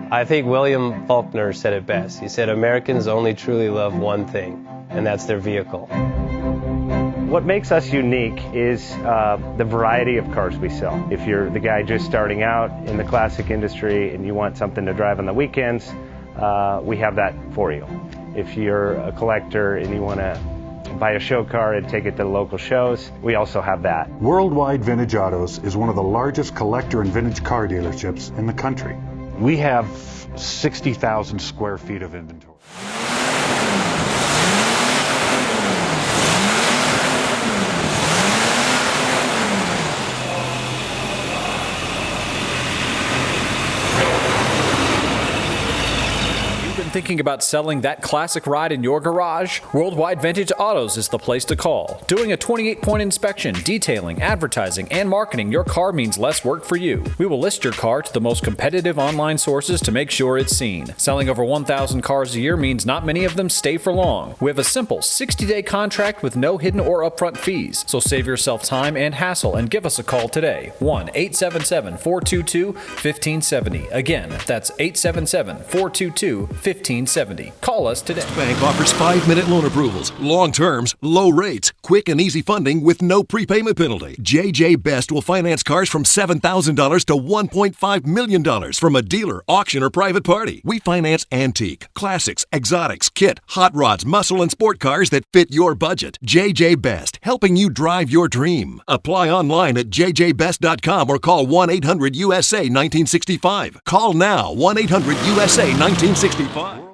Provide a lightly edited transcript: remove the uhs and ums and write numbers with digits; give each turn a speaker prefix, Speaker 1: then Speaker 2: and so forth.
Speaker 1: I think William Faulkner said it best. He said, Americans only truly love one thing, and that's their vehicle.
Speaker 2: What makes us unique is the variety of cars we sell. If you're the guy just starting out in the classic industry and you want something to drive on the weekends, we have that for you. If you're a collector and you want to buy a show car and take it to the local shows, we also have that.
Speaker 3: Worldwide Vintage Autos is one of the largest collector and vintage car dealerships in the country. We have 60,000 square feet of inventory.
Speaker 4: Thinking about selling that classic ride in your garage? Worldwide Vintage Autos is the place to call. Doing a 28-point inspection, detailing, advertising, and marketing your car means less work for you. We will list your car to the most competitive online sources to make sure it's seen. Selling over 1,000 cars a year means not many of them stay for long. We have a simple 60-day contract with no hidden or upfront fees. So save yourself time and hassle and give us a call today. 1-877-422-1570. Again, that's 877-422-1570. Call us today.
Speaker 5: Bank offers 5-minute loan approvals, long terms, low rates, quick and easy funding with no prepayment penalty. JJ Best will finance cars from $7,000 to $1.5 million from a dealer, auction, or private party. We finance antique, classics, exotics, kit, hot rods, muscle, and sport cars that fit your budget. JJ Best, helping you drive your dream. Apply online at jjbest.com or call 1-800-USA-1965. Call now, 1-800-USA-1965.